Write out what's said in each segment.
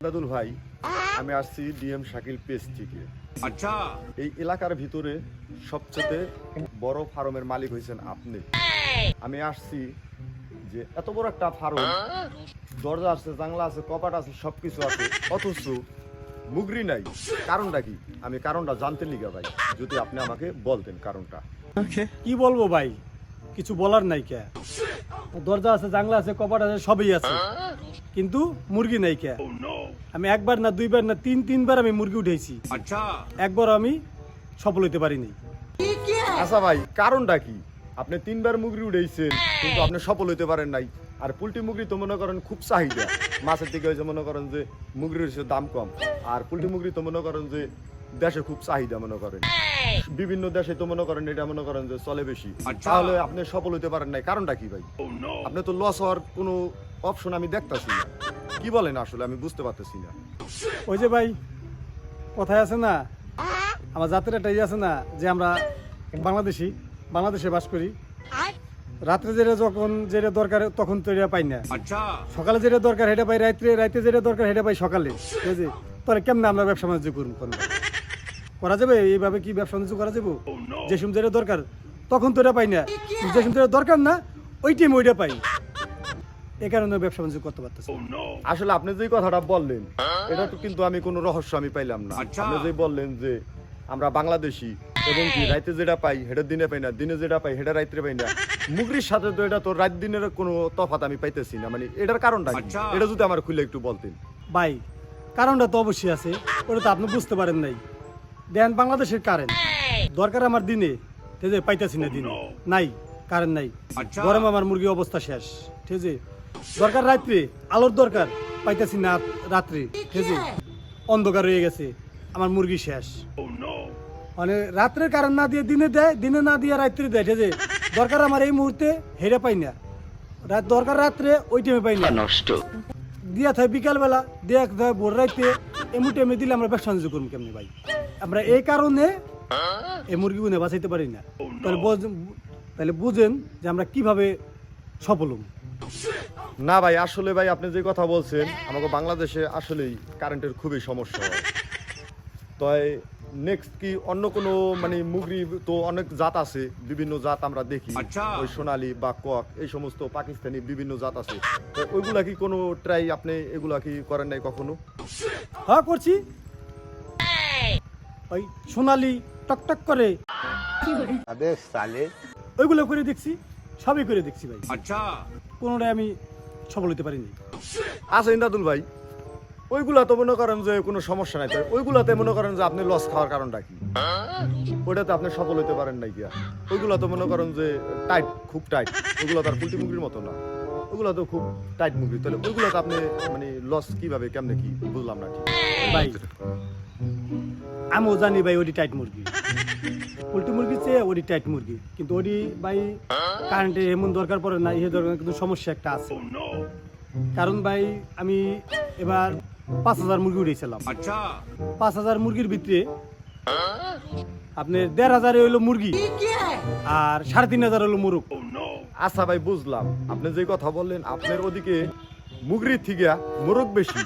দাদুল ভাই, আমি আসছি ডিএম শাকিল পেজ থেকে। আচ্ছা, এই এলাকার ভিতরে সবচেয়ে বড় ফার্মের মালিক হয়েছেন আপনি। আমি আসছি যে এত বড় একটা ফার্ম, দরজা আছে, জানলা আছে, কপাট আছে, সবকিছু আছে, অথচ মুগরি নাই। কারণটা কি? আমি কারণটা জানতে লিগা ভাই, যদি আপনি আমাকে বলতেন কারণটা। কি বলবো ভাই, কিছু বলার নাই। কে দরজা আছে, জানলা আছে, কপাট আছে, সবই আছে, কিন্তু মুরগি নাই। কে আমি একবার না দুইবার না তিনবার আমি মুরগি উঠেছি, একবার আমি সফল হইতে পারিনি। আচ্ছা ভাই, কারণটা কি? আপনি 3 বার মুরগি উঠেছেন কিন্তু আপনি সফল হইতে পারেন নাই। আর পোল্ট্রি মুরগি তো মনে করেন খুব চাহিদা, মাছের দিকে হয়েছে মনে করেন যে মুরগির দাম কম। আর পোল্ট্রি মুরগি তো মনে করেন যে দেশে খুব চাহিদা, মনে করেন বিভিন্ন দেশে তো মনে করেন এটা মনে করেন যে চলে বেশি। তাহলে আপনি সফল হইতে পারেন নাই, কারণটা কি ভাই? আপনি তো লস হওয়ার কোনো অপশন আমি দেখতাছি না। কি বলেন আসলে, আমি বুঝতে পারতেছি না। ওই যে ভাই কথায় আছে না, আমার জাতের এটাই আছে না, যে আমরা বাংলাদেশে বাস করি। রাত্রে যেটা যখন যেটা দরকার তখন তো এটা পাই না, সকালে যেটা দরকার সেটা পাই রাইতে যেটা দরকার সেটা পাই সকালে। ঠিক আছে, তাহলে কেমন আমরা ব্যবসা বাণিজ্য করুন? করা যাবে এইভাবে? কি ব্যবসা বাণিজ্য করা যাবো? যে সময় যেটা দরকার তখন তো এটা পাই না, যে সময় যেটা দরকার না ওই টাইম ওইটা পাই। এই কারণে ব্যবসা বাণিজ্য করতে পারতেছি। আসলে আপনি যে কথাটা বললেন এটা তো কিন্তু আমি কোনো রহস্য আমি পাইলাম না। আপনি যে বললেন যে আমরা বাংলাদেশি এবং কি রাইতে যেটা পাই সেটা দিনে পাই না, দিনে যেটা পাই সেটা রাইতে পাই না। মুগরির সাথে তো এটা তো রাত দিনের কোনো তফাৎ আমি পাইতেছি না। মানে এটার কারণটা কি? এটা যদি আমার খুলে একটু বলতেন। ভাই কারণটা তো অবশ্যই আছে, ওটা তো আপনি বুঝতে পারেন নাই। দেন বাংলাদেশের কারেন্ট দরকার আমার দিনে, ঠিক আছে, পাইতেছি না দিনে, নাই কারেন্ট নাই, গরম আমার মুরগি অবস্থা শেষ। ঠিক আছে, দরকার রাত্রে আলোর দরকার, পাইতেছি না রাত্রে। ঠিক আছে, অন্ধকার হয়ে গেছে, আমার মুরগি শেষ। মানে রাত্রে কারেন্ট না দিয়ে দিনে দেয়, দিনে না দিয়ে রাত্রে দেয়। ঠিক আছে, দরকার আমার এই মুহূর্তে হেরে পাই না, দরকার রাত্রে ওই টাইমে পাই না, নষ্ট দিয়া থাকে বিকালবেলা, দিয়া থাকে ভোর রাইতে। এমন টাইমে দিলে আমরা ব্যবসা বাণিজ্য করবো কেমনি ভাই? আমরা এই কারণে এই মুরগি গুনে বাঁচাইতে পারি না। তাহলে বুঝেন যে আমরা কিভাবে সফল হব। না ভাই, আসলে ভাই আপনি যে কথা বলছেন, আমাকে বাংলাদেশে আসলেই কারেন্টের খুবই সমস্যা হয়। তাই নেক্সট কি অন্য কোনো মানে মুগরি তো অনেক জাত আছে, বিভিন্ন জাত আমরা দেখি, ওই সোনালী বা কক, এই সমস্ত পাকিস্তানি বিভিন্ন জাত আছে। তো ওইগুলা কি কোনো ট্রাই আপনি এগুলা কি করেন নাই কখনো? হ্যাঁ করছি, ওই সোনালী টকটক করে ওইগুলো করে দেখছি, সবই করে দেখছি ভাই। কোনোটাই আমি সফল হতে পারিনি। আচ্ছা ইন্দাদুল ভাই, ওইগুলা তো মনে করেন যে কোনো সমস্যা নাই, তাই ওইগুলাতে মনে করেন যে আপনি লস খাওয়ার কারণটা কি? ওইটাতে আপনি সফল হতে পারেন নাই গিয়া। ওইগুলা তো মনে করেন যে টাইট, খুব টাইট। ওইগুলো তো আর পোল্ট্রি মুরগির মতো না, ওইগুলো তো খুব টাইট মুরগি। তাহলে ওইগুলাতে আপনি মানে লস কিভাবে, কেমনে কি বুঝলাম না ঠিক ভাই। আমিও জানি ভাই ওটি টাইট মুরগি, পোল্ট্রি মুরগির চেয়ে ওটি টাইট মুরগি, কিন্তু ওটি ভাই কারেন্টে এমন দরকার পড়ে না, ইয়ে দরকার, কিন্তু সমস্যা একটা আছে। কারণ ভাই আমি এবার 5,000 মুরগি উঠেছিলাম। 5,000 মুরগির ভিতরে আপনার 1,500 হইলো মুরগি আর 3,500 হইলো মুরগ। আচ্ছা ভাই, বুঝলাম আপনি যে কথা বললেন, আপনার ওদিকে মুগরির থেকে মোরগ বেশি।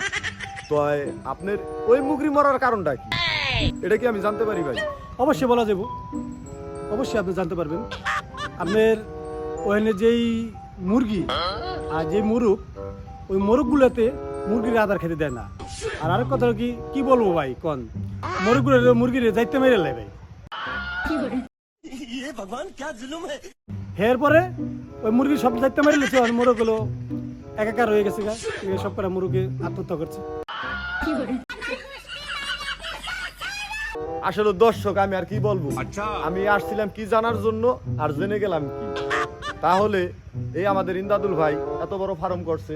তো আপনার ওই মুগরি মরার কারণটা কি, এটা কি আমি জানতে পারি ভাই? অবশ্যই বলা যাব, অবশ্যই আপনি জানতে পারবেন। আপনার ওখানে যেই মুরগি আর যে মুরগ, ওই মোরগগুলোতে মুরগির আদার খেতে দেয় না। আর আরেক কথা কি বলবো ভাই, কোন মুরগির যাইতে মেরে লাই ভাই। এরপরে ওই মুরগি সব যাইতে মেরে লেছে, আর মোরগ হলো একাকার হয়ে গেছে, সব করে মুরগি আত্মহত্যা করছে। আসলে দর্শক আমি আর কি বলবো, আমি আসছিলাম কি জানার জন্য আর জেনে গেলাম কি। তাহলে এই আমাদের ইন্দাদুল ভাই এত বড় ফার্ম করছে,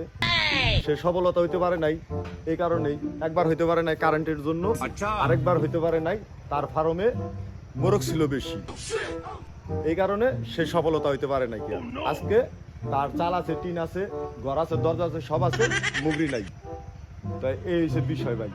সে সফলতা হইতে পারে নাই এই কারণেই। একবার হইতে পারে নাই কারেন্টের জন্য, আরেকবার হইতে পারে নাই তার ফার্মে মোরগ ছিল বেশি, এই কারণে সে সফলতা হইতে পারে নাই। আজকে তার চাল আছে, টিন আছে, ঘর আছে, দরজা আছে, সব আছে, মুগরি নাই। তাই এই হচ্ছে বিষয় ভাই।